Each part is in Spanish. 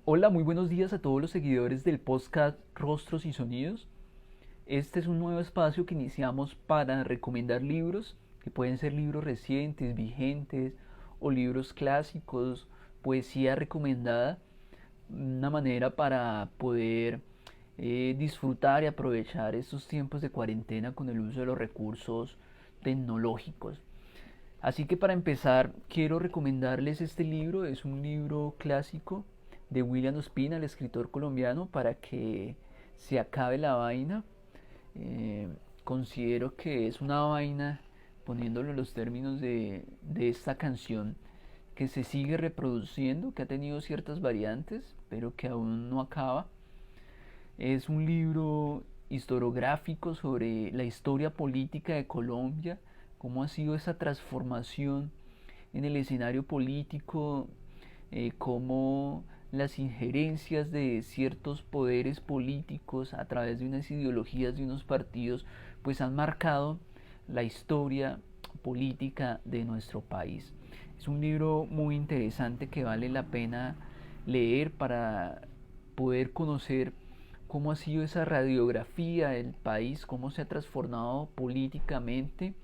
Hola, muy buenos días a todos los seguidores del podcast Rostros y Sonidos. Este es un nuevo espacio que iniciamos para recomendar libros, que pueden ser libros recientes, vigentes o libros clásicos, poesía recomendada, una manera para poder disfrutar y aprovechar estos tiempos de cuarentena con el uso de los recursos tecnológicos. Así que para empezar, quiero recomendarles este libro. Es un libro clásico de William Ospina, el escritor colombiano, para que se acabe la vaina. Eh, Considero que es una vaina, poniéndolo en los términos de esta canción, que se sigue reproduciendo, que ha tenido ciertas variantes, pero que aún no acaba. Es un libro historiográfico sobre la historia política de Colombia, cómo ha sido esa transformación en el escenario político, cómo las injerencias de ciertos poderes políticos a través de unas ideologías de unos partidos pues han marcado la historia política de nuestro país. Es un libro muy interesante que vale la pena leer para poder conocer cómo ha sido esa radiografía del país, cómo se ha transformado políticamente,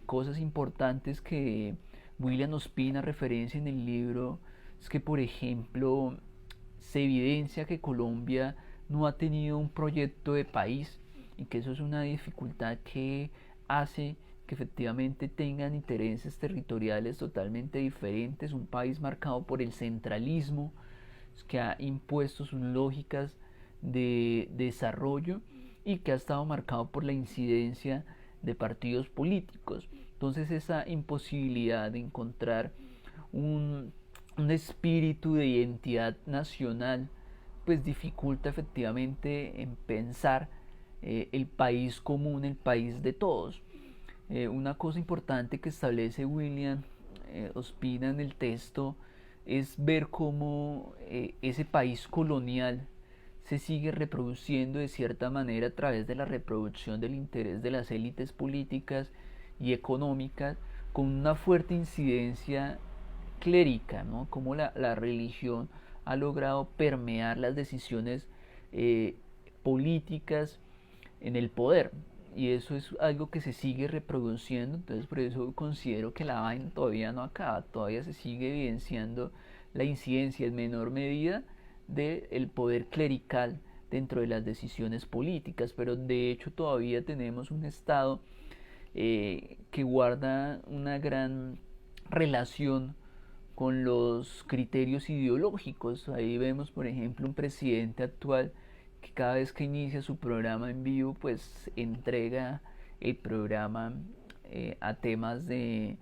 cosas importantes que William Ospina referencia en el libro es que, por ejemplo, se evidencia que Colombia no ha tenido un proyecto de país y que eso es una dificultad que hace que efectivamente tengan intereses territoriales totalmente diferentes, un país marcado por el centralismo que ha impuesto sus lógicas de desarrollo y que ha estado marcado por la incidencia de partidos políticos. Entonces esa imposibilidad de encontrar un, un espíritu de identidad nacional pues dificulta efectivamente en pensar el país común, el país de todos. Una cosa importante que establece William Ospina en el texto es ver cómo ese país colonial se sigue reproduciendo de cierta manera a través de la reproducción del interés de las élites políticas y económicas con una fuerte incidencia clérica, ¿no? Como la religión ha logrado permear las decisiones eh, políticas en el poder. Y eso es algo que se sigue reproduciendo, entonces por eso considero que la vaina todavía no acaba, todavía se sigue evidenciando la incidencia en menor medida del poder clerical dentro de las decisiones políticas, pero de hecho todavía tenemos un Estado que guarda una gran relación con los criterios ideológicos. Ahí vemos, por ejemplo, un presidente actual que cada vez que inicia su programa en vivo, pues entrega el programa a temas de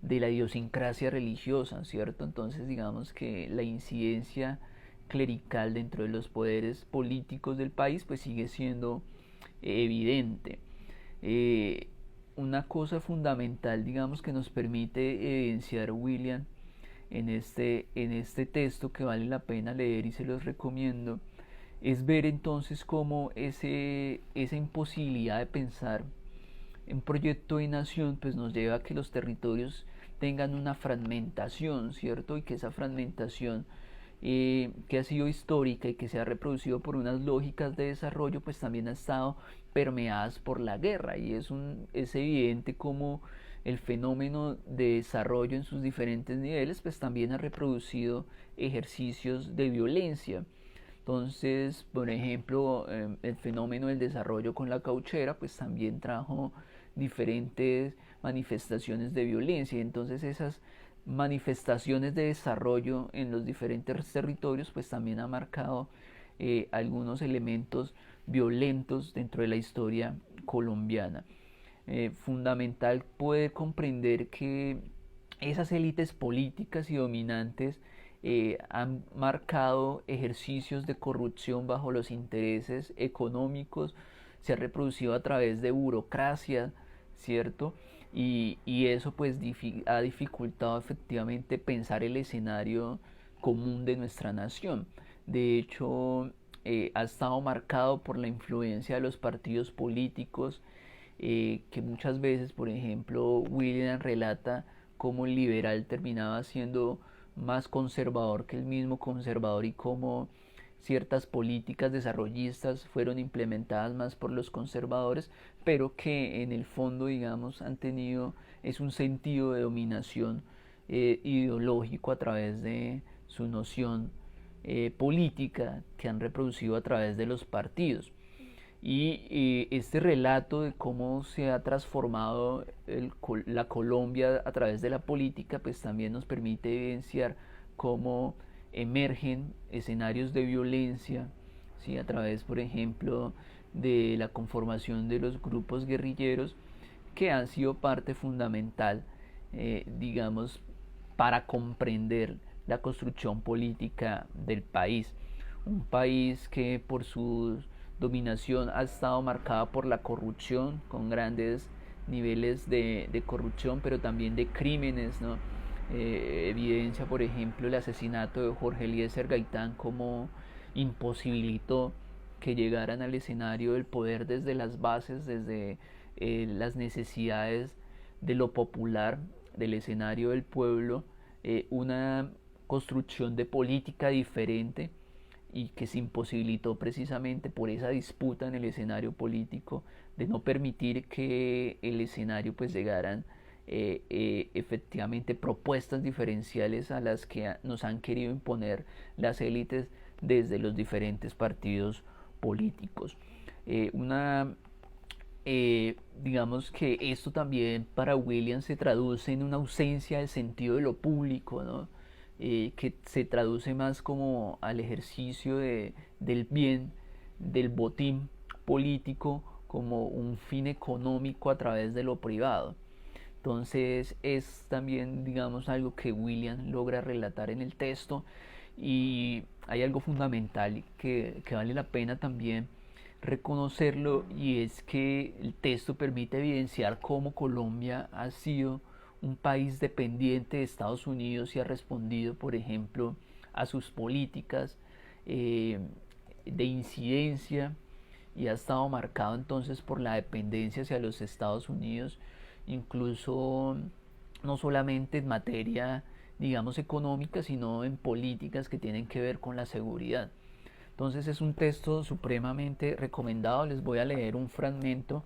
la idiosincrasia religiosa, ¿cierto? Entonces digamos que la incidencia clerical dentro de los poderes políticos del país pues sigue siendo evidente. Eh, una cosa fundamental, digamos, que nos permite evidenciar William en este texto que vale la pena leer y se los recomiendo, es ver entonces cómo esa imposibilidad de pensar en proyecto de nación pues nos lleva a que los territorios tengan una fragmentación, ¿cierto? Y que esa fragmentación que ha sido histórica y que se ha reproducido por unas lógicas de desarrollo, pues también ha estado permeadas por la guerra y es evidente como el fenómeno de desarrollo en sus diferentes niveles, pues también ha reproducido ejercicios de violencia. Entonces, por ejemplo, el fenómeno del desarrollo con la cauchera, pues también trajo diferentes manifestaciones de violencia. Entonces, esas manifestaciones de desarrollo en los diferentes territorios, pues también ha marcado algunos elementos violentos dentro de la historia colombiana. Fundamental poder comprender que esas élites políticas y dominantes han marcado ejercicios de corrupción bajo los intereses económicos, se ha reproducido a través de burocracia, ¿cierto? Y eso pues ha dificultado efectivamente pensar el escenario común de nuestra nación. De hecho, ha estado marcado por la influencia de los partidos políticos, que muchas veces, por ejemplo, William relata cómo el liberal terminaba siendo más conservador que el mismo conservador y cómo ciertas políticas desarrollistas fueron implementadas más por los conservadores, pero que en el fondo, digamos, han tenido es un sentido de dominación ideológico a través de su noción política que han reproducido a través de los partidos. Y este relato de cómo se ha transformado la Colombia a través de la política, pues también nos permite evidenciar cómo emergen escenarios de violencia, ¿sí? A través, por ejemplo, de la conformación de los grupos guerrilleros que han sido parte fundamental, digamos, para comprender la construcción política del país. Un país que por su dominación ha estado marcada por la corrupción, con grandes niveles de corrupción, pero también de crímenes, ¿no? Evidencia, por ejemplo, el asesinato de Jorge Eliezer Gaitán, como imposibilitó que llegaran al escenario del poder desde las bases, desde las necesidades de lo popular, del escenario del pueblo, una construcción de política diferente y que se imposibilitó precisamente por esa disputa en el escenario político de no permitir que el escenario pues llegaran efectivamente propuestas diferenciales a las que nos han querido imponer las élites desde los diferentes partidos políticos. Una digamos que esto también para William se traduce en una ausencia del sentido de lo público, ¿no? Que se traduce más como al ejercicio del bien, del botín político, como un fin económico a través de lo privado. Entonces es también, digamos, algo que William logra relatar en el texto, y hay algo fundamental que vale la pena también reconocerlo, y es que el texto permite evidenciar cómo Colombia ha sido un país dependiente de Estados Unidos y ha respondido, por ejemplo, a sus políticas de incidencia, y ha estado marcado entonces por la dependencia hacia los Estados Unidos, incluso no solamente en materia, digamos, económica, sino en políticas que tienen que ver con la seguridad. Entonces es un texto supremamente recomendado. Les voy a leer un fragmento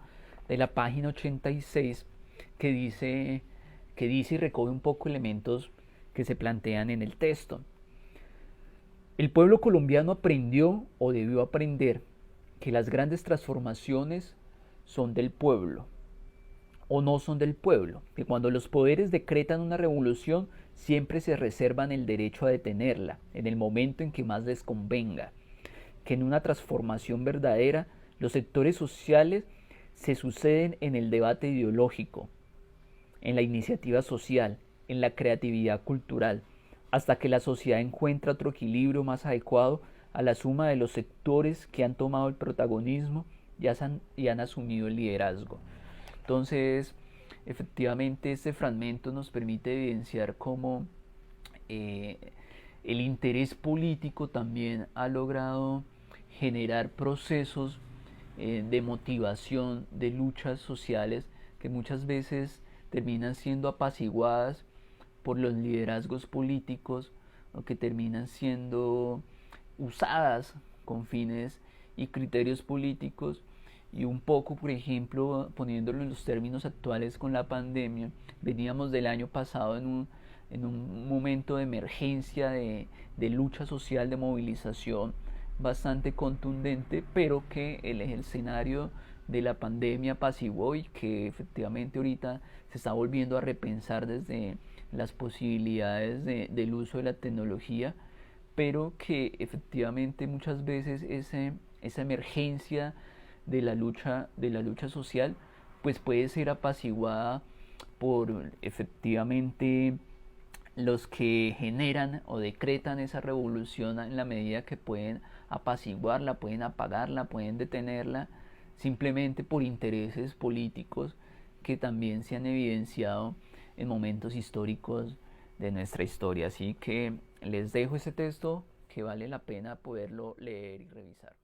de la página 86 que dice y recoge un poco elementos que se plantean en el texto. El pueblo colombiano aprendió o debió aprender que las grandes transformaciones son del pueblo o no son del pueblo, que cuando los poderes decretan una revolución siempre se reservan el derecho a detenerla en el momento en que más les convenga, que en una transformación verdadera los sectores sociales se suceden en el debate ideológico, en la iniciativa social, en la creatividad cultural, hasta que la sociedad encuentra otro equilibrio más adecuado a la suma de los sectores que han tomado el protagonismo y han asumido el liderazgo. Entonces, efectivamente, este fragmento nos permite evidenciar cómo el interés político también ha logrado generar procesos de motivación, de luchas sociales que muchas veces terminan siendo apaciguadas por los liderazgos políticos, o que terminan siendo usadas con fines y criterios políticos. Y un poco, por ejemplo, poniéndolo en los términos actuales con la pandemia, veníamos del año pasado en un momento de emergencia, de lucha social, de movilización bastante contundente, pero que el escenario de la pandemia apaciguó, y que efectivamente ahorita se está volviendo a repensar desde las posibilidades del uso de la tecnología, pero que efectivamente muchas veces esa emergencia de la lucha social pues puede ser apaciguada por efectivamente los que generan o decretan esa revolución, en la medida que pueden apaciguarla, pueden apagarla, pueden detenerla, simplemente por intereses políticos que también se han evidenciado en momentos históricos de nuestra historia. Así que les dejo ese texto que vale la pena poderlo leer y revisar.